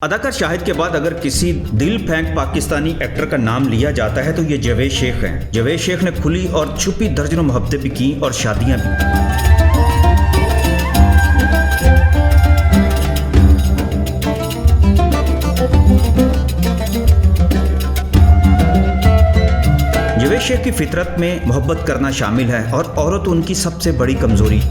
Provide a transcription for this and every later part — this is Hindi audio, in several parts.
अदाकार शाहिद के बाद अगर किसी दिल फेंक पाकिस्तानी एक्टर का नाम लिया जाता है तो ये जावेद शेख हैं। जावेद शेख ने खुली और छुपी दर्जनों मोहब्बतें भी की और शादियां भी। जावेद शेख की फितरत में मोहब्बत करना शामिल है और औरत उनकी सबसे बड़ी कमजोरी।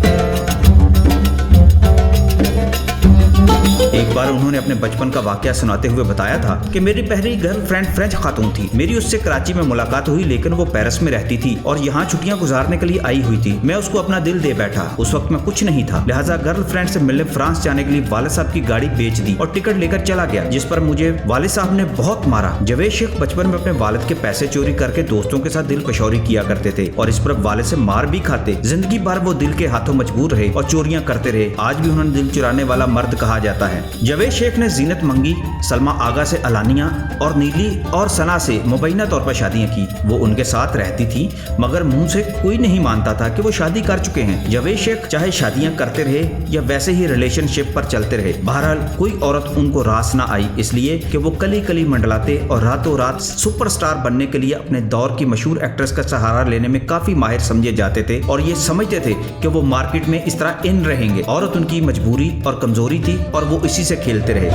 एक बार उन्होंने अपने बचपन का वाकया सुनाते हुए बताया था कि मेरी पहली गर्लफ्रेंड फ्रेंच खातून थी। मेरी उससे कराची में मुलाकात हुई, लेकिन वो पेरिस में रहती थी और यहाँ छुट्टियां गुजारने के लिए आई हुई थी। मैं उसको अपना दिल दे बैठा। उस वक्त में कुछ नहीं था, लिहाजा गर्लफ्रेंड से मिलने फ्रांस जाने के लिए वाले साहब की गाड़ी बेच दी और टिकट लेकर चला गया, जिस पर मुझे वाले साहब ने बहुत मारा। जावेद शेख बचपन में अपने वालिद के पैसे चोरी करके दोस्तों के साथ दिल पशौरी किया करते थे और इस पर वाले से मार भी खाते। जिंदगी भर वो दिल के हाथों मजबूर रहे और चोरियां करते रहे। आज भी उन्हें दिल चुराने वाला मर्द कहा जाता है। जावेद शेख ने जीनत मंगी, सलमा आगा से अलानिया और नीली और सना से मुबैना तौर पर शादियां की। वो उनके साथ रहती थी, मगर मुंह से कोई नहीं मानता था कि वो शादी कर चुके हैं। जावेद शेख चाहे शादियां करते रहे या वैसे ही रिलेशनशिप पर चलते रहे, बहरहाल कोई औरत उनको रास ना आई, इसलिए कि वो कली कली मंडलाते और रातों रात सुपरस्टार बनने के लिए अपने दौर की मशहूर एक्ट्रेस का सहारा लेने में काफी माहिर समझे जाते थे और ये समझते थे कि वो मार्केट में इस तरह इन रहेंगे। औरत उनकी मजबूरी और कमजोरी थी और वो इसी से खेलते रहे।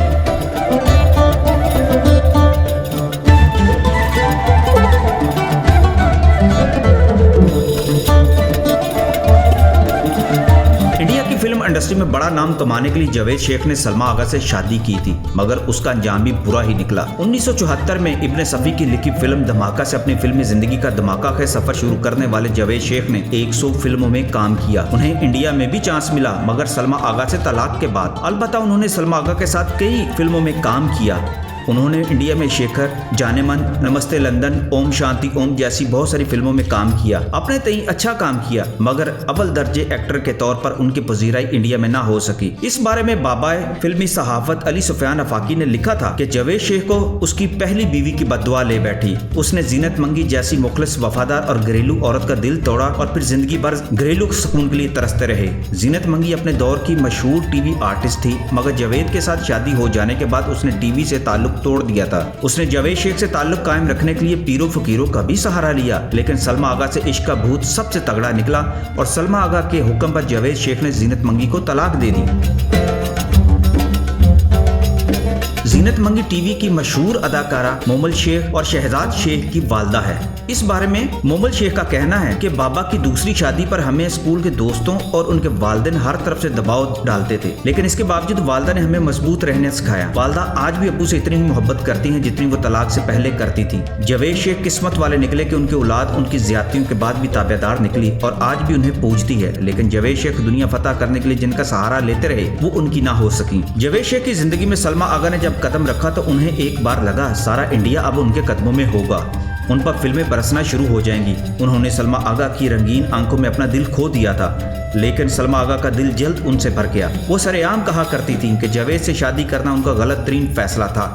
इंडिया की फिल्म इंडस्ट्री में बड़ा नाम कमाने के लिए जावेद शेख ने सलमा आगा से शादी की थी, मगर उसका अंजाम भी बुरा ही निकला। 1974 में इब्ने सफी की लिखी फिल्म धमाका से अपनी फिल्मी जिंदगी का धमाका का सफर शुरू करने वाले जावेद शेख ने 100 फिल्मों में काम किया। उन्हें इंडिया में भी चांस मिला, मगर सलमा आगा से तलाक के बाद। अलबत्ता उन्होंने सलमा आगा के साथ कई फिल्मों में काम किया। उन्होंने इंडिया में शेखर, जानेमन, नमस्ते लंदन, ओम शांति ओम जैसी बहुत सारी फिल्मों में काम किया। अपने तई अच्छा काम किया, मगर अव्वल दर्जे एक्टर के तौर पर उनकी पजीराई इंडिया में ना हो सकी। इस बारे में बाबाए फिल्मी सहाफत अली सुफियान अफाकी ने लिखा था कि जावेद शेख को उसकी पहली बीवी की बददुआ ले बैठी। उसने जीनत मंगी जैसी मुखलिस, वफादार और घरेलू औरत का दिल तोड़ा और फिर जिंदगी भर घरेलू सुकून के लिए तरसते रहे। जीनत मंगी अपने दौर की मशहूर टीवी आर्टिस्ट थी, मगर जावेद के साथ शादी हो जाने के बाद उसने टीवी से ताल्लुक तोड़ दिया था। उसने जावेद शेख से ताल्लुक कायम रखने के लिए पीरों फकीरों का भी सहारा लिया, लेकिन सलमा आगा से इश्क का भूत सबसे तगड़ा निकला और सलमा आगा के हुक्म पर जावेद शेख ने जीनत मंगी को तलाक दे दी। जीनत मंगी टीवी की मशहूर अदाकारा मोमल शेख और शहजाद शेख की वालदा है। इस बारे में मोमल शेख का कहना है कि बाबा की दूसरी शादी पर हमें स्कूल के दोस्तों और उनके वालिदैन हर तरफ से दबाव डालते थे, लेकिन इसके बावजूद वालदा ने हमें मजबूत रहने सिखाया। वालदा आज भी अब्बू से इतनी ही मोहब्बत करती हैं जितनी वो तलाक से पहले करती थी। जावेद शेख किस्मत वाले निकले कि उनकी औलाद उनकी ज्यादतियों के बाद भी ताबेदार निकली और आज भी उन्हें पूजती है, लेकिन जावेद शेख दुनिया फतह करने के लिए जिनका सहारा लेते रहे वो उनकी ना हो सकी। जावेद शेख की जिंदगी में सलमा आगा ने जब कदम रखा तो उन्हें एक बार लगा सारा इंडिया अब उनके कदमों में होगा, उन पर फिल्में बरसना शुरू हो जाएंगी। उन्होंने सलमा आगा की रंगीन आंखों में अपना दिल खो दिया था, लेकिन सलमा आगा का दिल जल्द उनसे भर गया। वो सरेआम कहा करती थी कि जावेद से शादी करना उनका गलत तरीन फैसला था।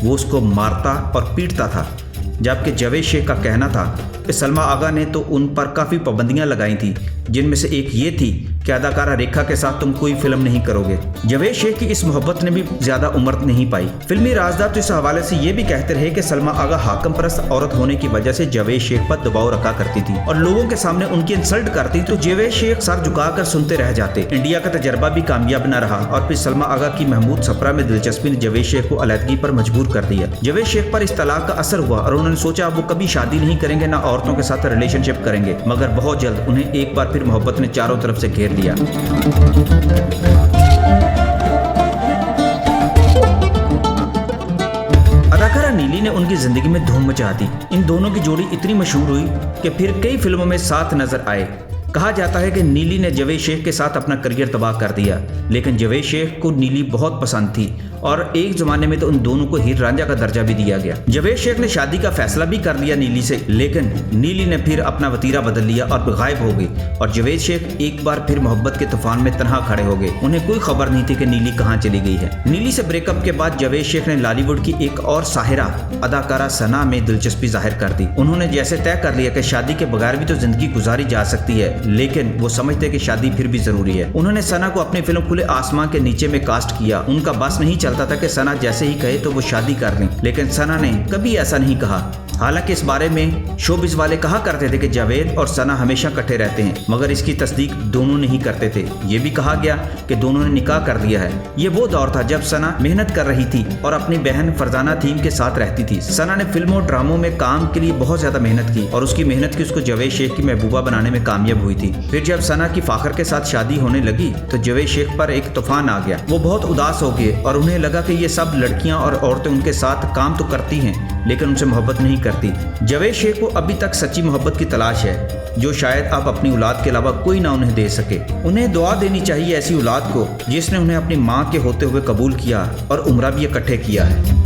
वो उसको मारता और पीटता था, जबकि जावेद शेख का कहना था कि सलमा आगा ने तो उन पर काफ़ी पाबंदियां लगाई थी, जिनमें से एक ये थी कि अदाकारा रेखा के साथ तुम कोई फिल्म नहीं करोगे। जावेद शेख की इस मोहब्बत ने भी ज्यादा उम्र नहीं पाई। फिल्मी राजदार तो इस हवाले से ये भी कहते रहे कि सलमा आगा हाकम परस्त औरत होने की वजह से जावेद शेख पर दबाव रखा करती थी और लोगों के सामने उनकी इंसल्ट करती, तो जावेद शेख सर झुकाकर सुनते रह जाते। इंडिया का तजर्बा भी कामयाब न रहा और फिर सलमा आगा की महमूद सफरा में दिलचस्पी ने जावेद शेख को अलहदगी पर मजबूर कर दिया। जावेद शेख पर इस तलाक का असर हुआ और उन्होंने सोचा वो कभी शादी नहीं करेंगे, ना औरतों के साथ रिलेशनशिप करेंगे, मगर बहुत जल्द उन्हें एक बार फिर मोहब्बत ने चारों तरफ से घेर लिया। अदाकारा नीली ने उनकी जिंदगी में धूम मचा दी। इन दोनों की जोड़ी इतनी मशहूर हुई कि फिर कई फिल्मों में साथ नजर आए। कहा जाता है कि नीली ने जावेद शेख के साथ अपना करियर तबाह कर दिया, लेकिन जावेद शेख को नीली बहुत पसंद थी और एक जमाने में तो उन दोनों को हीर रांझा का दर्जा भी दिया गया। जावेद शेख ने शादी का फैसला भी कर लिया नीली से, लेकिन नीली ने फिर अपना वतीरा बदल लिया और गायब हो गई और जावेद शेख एक बार फिर मोहब्बत के तूफान में तन्हा खड़े हो गए। उन्हें कोई खबर नहीं थी कि नीली कहाँ चली गई है। नीली से ब्रेकअप के बाद जावेद शेख ने बॉलीवुड की एक और साहिरा अदाकारा सना में दिलचस्पी जाहिर कर दी। उन्होंने जैसे तय कर लिया कि शादी के बगैर भी तो जिंदगी गुजारी जा सकती है, लेकिन वो समझते कि शादी फिर भी जरूरी है। उन्होंने सना को अपनी फिल्म खुले आसमान के नीचे में कास्ट किया। उनका बस नहीं चलता था कि सना जैसे ही कहे तो वो शादी कर लें, लेकिन सना ने कभी ऐसा नहीं कहा। हालांकि इस बारे में शोबिस वाले कहा करते थे कि जावेद और सना हमेशा इकट्ठे रहते हैं, मगर इसकी तस्दीक दोनों नहीं करते थे। ये भी कहा गया कि दोनों ने निकाह कर लिया है। ये वो दौर था जब सना मेहनत कर रही थी और अपनी बहन फरजाना थीम के साथ रहती थी। सना ने फिल्मों ड्रामों में काम के लिए बहुत ज्यादा मेहनत की और उसकी मेहनत की उसको जावेद शेख की महबूबा बनाने में कामयाब हुई थी। फिर जब सना की फाखर के साथ शादी होने लगी तो जावेद शेख पर एक तूफान आ गया। वो बहुत उदास हो गए और उन्हें लगा कि ये सब लड़कियां और औरतें उनके साथ काम तो करती हैं लेकिन उनसे मोहब्बत नहीं करती। जावेद शेख को अभी तक सच्ची मोहब्बत की तलाश है, जो शायद अब अपनी औलाद के अलावा कोई ना उन्हें दे सके। उन्हें दुआ देनी चाहिए ऐसी औलाद को जिसने उन्हें अपनी माँ के होते हुए कबूल किया और उम्रा भी इकट्ठे किया है।